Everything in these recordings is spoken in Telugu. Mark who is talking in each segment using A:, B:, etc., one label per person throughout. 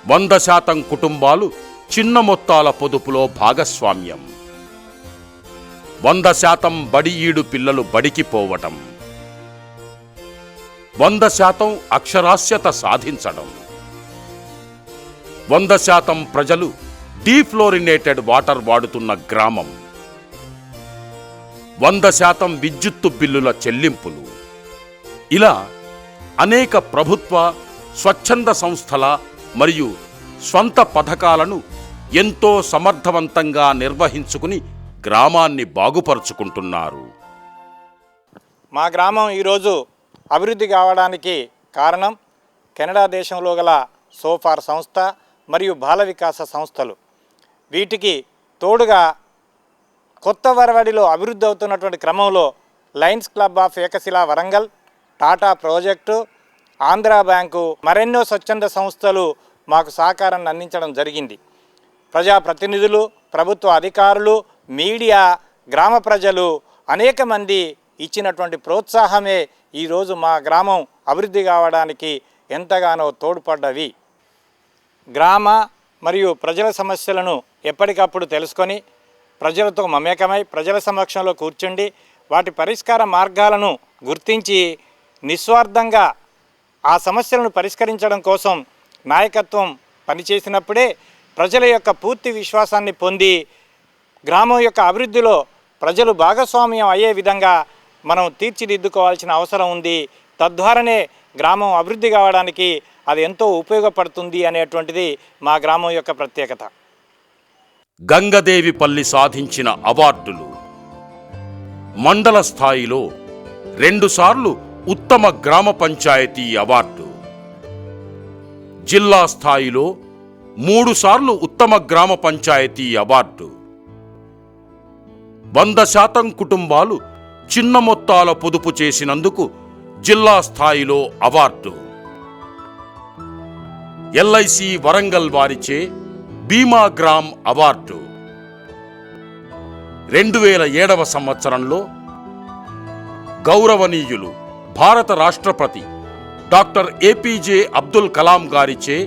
A: 100% కుటుంబాలు చిన్న మొత్తాల పొదుపులో భాగస్వామ్యం. 100% బడి ఈడు పిల్లలు బడికి పోవటం. 100% అక్షరాస్యత సాధించడం. 100% ప్రజలు డీఫ్లోరినేటెడ్ వాటర్ వాడుతున్న గ్రామం. 100% విద్యుత్తు బిల్లుల చెల్లింపులు. ఇలా అనేక ప్రభుత్వ, స్వచ్ఛంద సంస్థల మరియు స్వంత పథకాలను ఎంతో సమర్థవంతంగా నిర్వహించుకుని గ్రామాన్ని బాగుపరుచుకుంటున్నారు.
B: మా గ్రామం ఈరోజు అభివృద్ధి కావడానికి కారణం కెనడా దేశంలో గల సోఫార్ సంస్థ మరియు బాల వికాస సంస్థలు. వీటికి తోడుగా కొత్త వరవడిలో అభివృద్ధి అవుతున్నటువంటి క్రమంలో Lions Club of Ekashila Warangal, Tata project, Andhra Bank, మరెన్నో స్వచ్ఛంద సంస్థలు మాకు సహకారాన్ని అందించడం జరిగింది. ప్రజాప్రతినిధులు, ప్రభుత్వ అధికారులు, మీడియా, గ్రామ ప్రజలు అనేక మంది ఇచ్చినటువంటి ప్రోత్సాహమే ఈరోజు మా గ్రామం అభివృద్ధి కావడానికి ఎంతగానో తోడ్పడ్డవి. గ్రామ మరియు ప్రజల సమస్యలను ఎప్పటికప్పుడు తెలుసుకొని ప్రజలతో మమేకమై ప్రజల సమక్షంలో కూర్చుండి వాటి పరిష్కార మార్గాలను గుర్తించి నిస్వార్థంగా ఆ సమస్యలను పరిష్కరించడం కోసం నాయకత్వం పనిచేసినప్పుడే ప్రజల యొక్క పూర్తి విశ్వాసాన్ని పొంది గ్రామం యొక్క అభివృద్ధిలో ప్రజలు భాగస్వామ్యం అయ్యే విధంగా మనం తీర్చిదిద్దుకోవాల్సిన అవసరం ఉంది. తద్వారానే గ్రామం అభివృద్ధి కావడానికి అది ఎంతో ఉపయోగపడుతుంది అనేటువంటిది మా గ్రామం యొక్క ప్రత్యేకత.
A: గంగదేవిపల్లి సాధించిన అవార్డులు. మండల స్థాయిలో 2 సార్లు ఉత్తమ గ్రామ పంచాయతీ అవార్డు. జిల్లా స్థాయిలో 3 సార్లు ఉత్తమ గ్రామ పంచాయతీ అవార్డు. 100% కుటుంబాలు చిన్న మొత్తాల పొదుపు చేసినందుకు జిల్లా స్థాయిలో అవార్డు. LIC వరంగల్ వారిచే బీమా గ్రామ్ అవార్డు. 2007వ సంవత్సరంలో గౌరవనీయులు భారత రాష్ట్రపతి డాక్టర్ APJ అబ్దుల్ కలాం గారిచే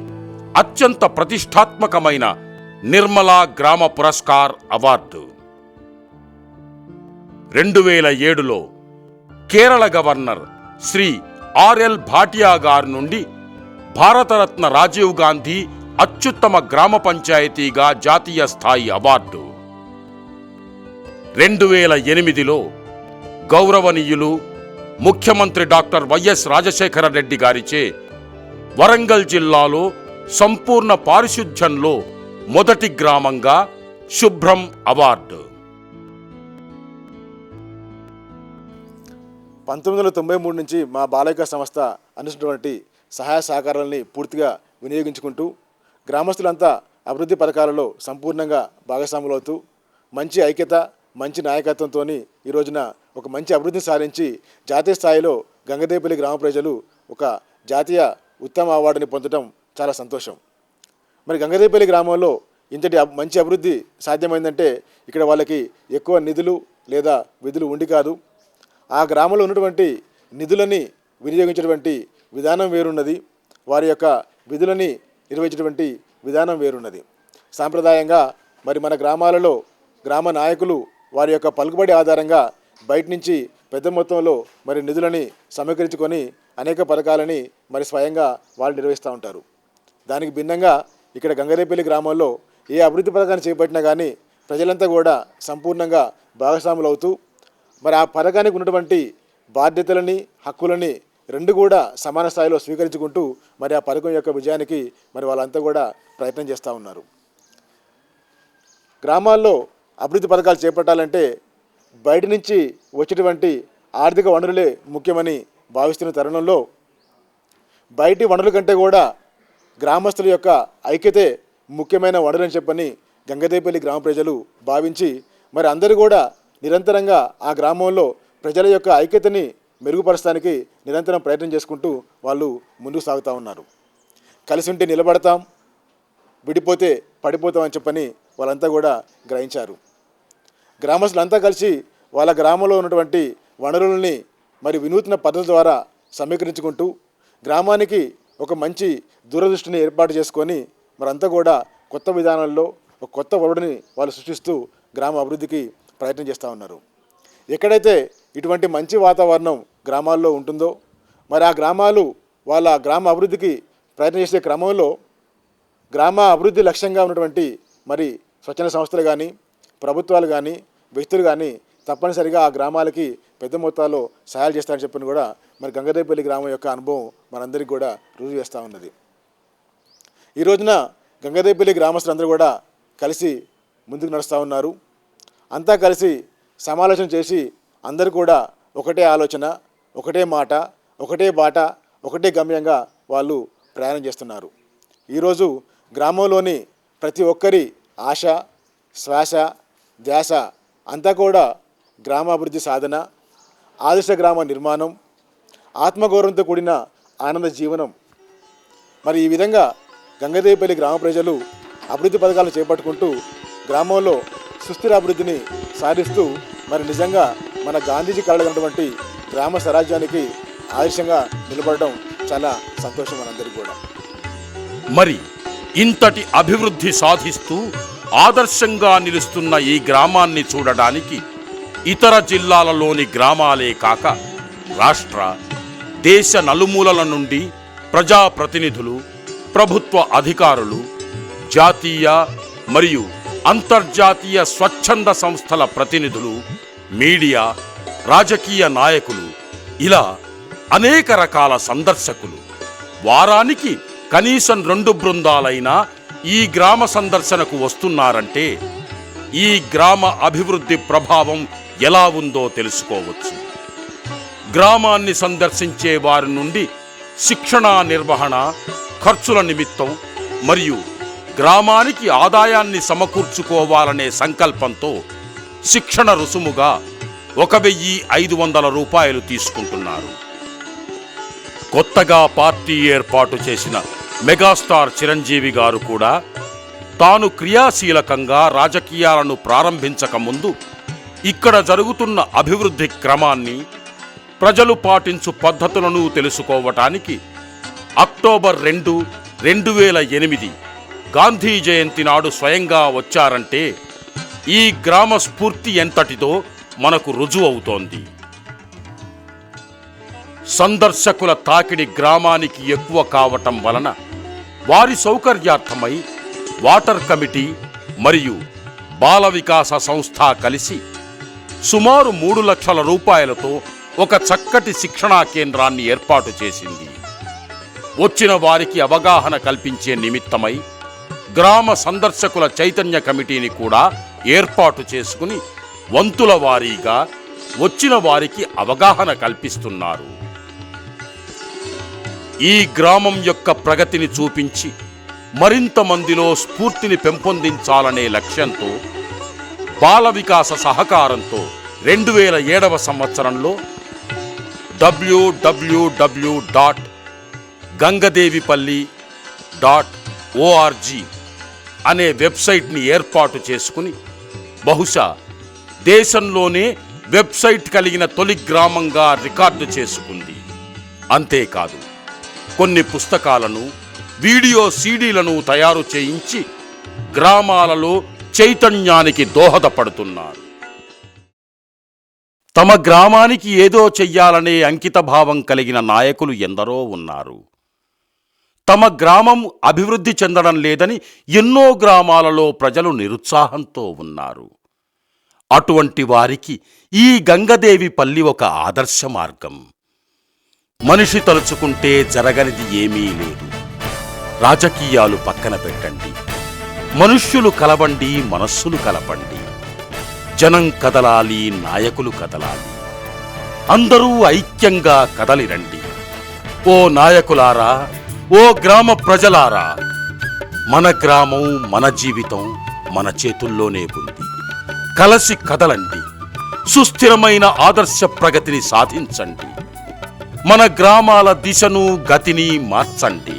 A: అత్యంత ప్రతిష్టాత్మకమైన నిర్మలా గ్రామ పురస్కార్ అవార్డు. 2007లో కేరళ గవర్నర్ శ్రీ RL భాటియా గారి నుండి భారతరత్న రాజీవ్ గాంధీ అత్యుత్తమ గ్రామ పంచాయతీగా జాతీయ స్థాయి అవార్డు. 2008లో గౌరవనీయులు ముఖ్యమంత్రి డాక్టర్ YS రాజశేఖర రెడ్డి గారిచే వరంగల్ జిల్లాలో సంపూర్ణ పారిశుధ్యంలో మొదటి గ్రామంగా శుభ్రం అవార్డు.
C: 1993 నుంచి మా బాలవికాస సంస్థ అందిస్తున్నటువంటి సహాయ సహకారాలని పూర్తిగా వినియోగించుకుంటూ గ్రామస్తులంతా అభివృద్ధి పథకాలలో సంపూర్ణంగా భాగస్వాములవుతూ మంచి ఐక్యత, మంచి నాయకత్వంతో ఈ రోజున ఒక మంచి అభివృద్ధిని సాధించి జాతీయ స్థాయిలో గంగదేవిపల్లి గ్రామ ప్రజలు ఒక జాతీయ ఉత్తమ అవార్డుని పొందడం చాలా సంతోషం. మరి గంగదేవిపల్లి గ్రామంలో ఇంతటి మంచి అభివృద్ధి సాధ్యమైందంటే ఇక్కడ వాళ్ళకి ఎక్కువ నిధులు లేదా విధులు ఉండి కాదు. ఆ గ్రామంలో ఉన్నటువంటి నిధులని వినియోగించేటువంటి విధానం వేరున్నది, వారి యొక్క విధులని నిర్వహించేటువంటి విధానం వేరున్నది. సాంప్రదాయంగా మరి మన గ్రామాలలో గ్రామ నాయకులు వారి యొక్క పలుకుబడి ఆధారంగా బయట నుంచి పెద్ద మొత్తంలో మరి నిధులని సమీకరించుకొని అనేక పథకాలని మరి స్వయంగా వాళ్ళు నిర్వహిస్తూ ఉంటారు. దానికి భిన్నంగా ఇక్కడ గంగదేవిపల్లి గ్రామంలో ఏ అభివృద్ధి పథకాన్ని చేపట్టినా కానీ ప్రజలంతా కూడా సంపూర్ణంగా భాగస్వాములు అవుతూ మరి ఆ పథకానికి ఉన్నటువంటి బాధ్యతలని, హక్కులని 2 కూడా సమాన స్థాయిలో స్వీకరించుకుంటూ మరి ఆ పథకం యొక్క విజయానికి మరి వాళ్ళంతా కూడా ప్రయత్నం చేస్తూ ఉన్నారు. గ్రామాల్లో అభివృద్ధి పథకాలు చేపట్టాలంటే బయట నుంచి వచ్చేటువంటి ఆర్థిక వనరులే ముఖ్యమని భావిస్తున్న తరుణంలో బయటి వనరుల కంటే కూడా గ్రామస్తుల యొక్క ఐక్యతే ముఖ్యమైన వనరు అని చెప్పని గంగదేవిపల్లి గ్రామ ప్రజలు భావించి మరి అందరూ కూడా నిరంతరంగా ఆ గ్రామంలో ప్రజల యొక్క ఐక్యతని మెరుగుపరచడానికి నిరంతరం ప్రయత్నం చేసుకుంటూ వాళ్ళు ముందుకు సాగుతూ ఉన్నారు. కలిసి ఉంటే నిలబడతాం, విడిపోతే పడిపోతాం అని చెప్పని వాళ్ళంతా కూడా గ్రహించారు. గ్రామస్తులంతా కలిసి వాళ్ళ గ్రామంలో ఉన్నటువంటి వనరులని మరి వినూత్న పద్ధతుల ద్వారా సమీకరించుకుంటూ గ్రామానికి ఒక మంచి దూరదృష్టిని ఏర్పాటు చేసుకొని మరంతా కూడా కొత్త విధానాల్లో ఒక కొత్త ఒరవడిని వాళ్ళు సృష్టిస్తూ గ్రామ అభివృద్ధికి ప్రయత్నం చేస్తూ ఉన్నారు. ఎక్కడైతే ఇటువంటి మంచి వాతావరణం గ్రామాల్లో ఉంటుందో మరి ఆ గ్రామాలు వాళ్ళ గ్రామ అభివృద్ధికి ప్రయత్నం చేసే క్రమంలో గ్రామ అభివృద్ధి లక్ష్యంగా ఉన్నటువంటి మరి స్వచ్ఛంద సంస్థలు కానీ ప్రభుత్వాలు కానీ వ్యక్తులు కానీ తప్పనిసరిగా ఆ గ్రామాలకి పెద్ద మొత్తాల్లో సహాయాలు చేస్తారని చెప్పని కూడా మరి గంగదేవిపల్లి గ్రామం యొక్క అనుభవం మనందరికీ కూడా రుజువు చేస్తూ ఉన్నది. ఈ రోజున గంగదేవిపల్లి గ్రామస్తులందరూ కూడా కలిసి ముందుకు నడుస్తూ ఉన్నారు. అంతా కలిసి సమాలోచన చేసి అందరూ కూడా ఒకటే ఆలోచన, ఒకటే మాట, ఒకటే బాట, ఒకటే గమ్యంగా వాళ్ళు ప్రయాణం చేస్తున్నారు. ఈరోజు గ్రామంలోని ప్రతి ఒక్కరి ఆశ, శ్వాస, ధ్యాస అంతా కూడా గ్రామాభివృద్ధి సాధన, ఆదర్శ గ్రామ నిర్మాణం, ఆత్మగౌరవంతో కూడిన ఆనంద జీవనం. మరి ఈ విధంగా గంగదేవిపల్లి గ్రామ ప్రజలు అభివృద్ధి పథకాలను చేపట్టుకుంటూ గ్రామంలో సుస్థిర అభివృద్ధిని సాధిస్తూ మరి నిజంగా మన గాంధీజీ కలగనటువంటి గ్రామ స్వరాజ్యానికి ఆదర్శంగా నిలబడడం చాలా సంతోషం మనందరికీ కూడా.
A: మరి ఇంతటి అభివృద్ధి సాధిస్తూ ఆదర్శంగా నిలుస్తున్న ఈ గ్రామాన్ని చూడడానికి ఇతర జిల్లాలలోని గ్రామాలే కాక రాష్ట్ర, దేశ నలుమూలల నుండి ప్రజాప్రతినిధులు, ప్రభుత్వ అధికారులు, జాతీయ మరియు అంతర్జాతీయ స్వచ్ఛంద సంస్థల ప్రతినిధులు, మీడియా, రాజకీయ నాయకులు ఇలా అనేక రకాల సందర్శకులు వారానికి కనీసం 2 బృందాలైనా ఈ గ్రామ సందర్శనకు వస్తున్నారంటే ఈ గ్రామ అభివృద్ధి ప్రభావం ఎలా ఉందో తెలుసుకోవచ్చు. గ్రామాన్ని సందర్శించే వారి నుండి శిక్షణ నిర్వహణ, ఖర్చుల నిమిత్తం మరియు గ్రామానికి ఆదాయాన్ని సమకూర్చుకోవాలనే సంకల్పంతో శిక్షణ రుసుముగా 1,500 రూపాయలు తీసుకుంటున్నారు. కొత్తగా పార్టీ ఏర్పాటు చేసిన మెగాస్టార్ చిరంజీవి గారు కూడా తాను క్రియాశీలకంగా రాజకీయాలను ప్రారంభించక ముందు ఇక్కడ జరుగుతున్న అభివృద్ధి క్రమాన్ని, ప్రజలు పాటించు పద్ధతులను తెలుసుకోవటానికి అక్టోబర్ 2, 2008 గాంధీ జయంతి నాడు స్వయంగా వచ్చారంటే ఈ గ్రామ స్ఫూర్తి ఎంతటిదో మనకు రుజువు అవుతోంది. సందర్శకుల తాకిడి గ్రామానికి ఎక్కువ కావటం వలన వారి సౌకర్యార్థమై వాటర్ కమిటీ మరియు బాల వికాస సంస్థ కలిసి సుమారు 3 లక్షల రూపాయలతో ఒక చక్కటి శిక్షణా కేంద్రాన్ని ఏర్పాటు చేసింది. వచ్చిన వారికి అవగాహన కల్పించే నిమిత్తమై గ్రామ సందర్శకుల చైతన్య కమిటీని కూడా ఏర్పాటు చేసుకుని వంతుల వారీగా వచ్చిన వారికి అవగాహన కల్పిస్తున్నారు. ఈ గ్రామం యొక్క ప్రగతిని చూపించి మరింత మందిలో స్ఫూర్తిని పెంపొందించాలనే లక్ష్యంతో బాల వికాస సహకారంతో 2007వ సంవత్సరంలో www.gangadevipalli.org అనే వెబ్సైట్ని ఏర్పాటు చేసుకుని బహుశా దేశంలోనే వెబ్సైట్ కలిగిన తొలి గ్రామంగా రికార్డు చేసుకుంది. అంతేకాదు కొన్ని పుస్తకాలను, వీడియో సీడీలను తయారు చేయించి గ్రామాలలో చైతన్యానికి దోహదపడుతున్నారు. తమ గ్రామానికి ఏదో చెయ్యాలనే అంకితభావం కలిగిన నాయకులు ఎందరో ఉన్నారు. తమ గ్రామం అభివృద్ధి చెందడం లేదని ఎన్నో గ్రామాలలో ప్రజలు నిరుత్సాహంతో ఉన్నారు. అటువంటి వారికి ఈ గంగదేవిపల్లి ఒక ఆదర్శ మార్గం. మనిషి తలుచుకుంటే జరగనిది ఏమీ లేదు. రాజకీయాలు పక్కన పెట్టండి, మనుష్యులు కలవండి, మనస్సులు కలపండి. జనం కదలాలి, నాయకులు కదలాలి. అందరూ ఐక్యంగా కదలిరండి. ఓ నాయకులారా, ఓ గ్రామ ప్రజలారా, మన గ్రామం, మన జీవితం మన చేతుల్లోనే ఉంది. కలసి కదలండి, సుస్థిరమైన ఆదర్శ ప్రగతిని సాధించండి. మన గ్రామాల దిశను, గతిని మార్చండి.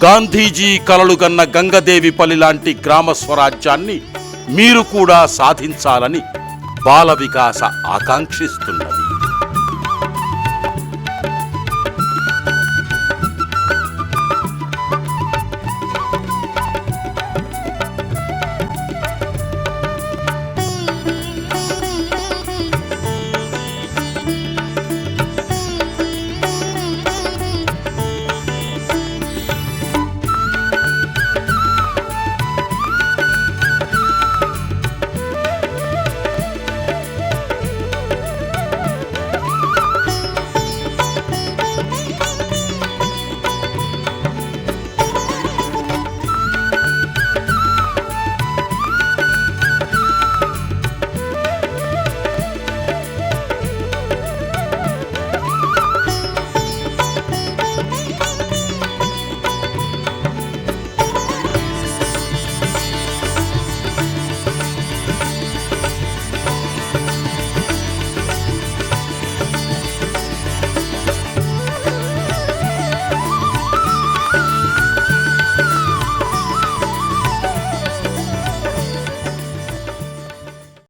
A: గాంధీజీ కలలుగన్న గంగదేవిపల్లి లాంటి గ్రామ స్వరాజ్యాన్ని మీరు కూడా సాధించాలని బాల వికాస ఆకాంక్షిస్తున్నది.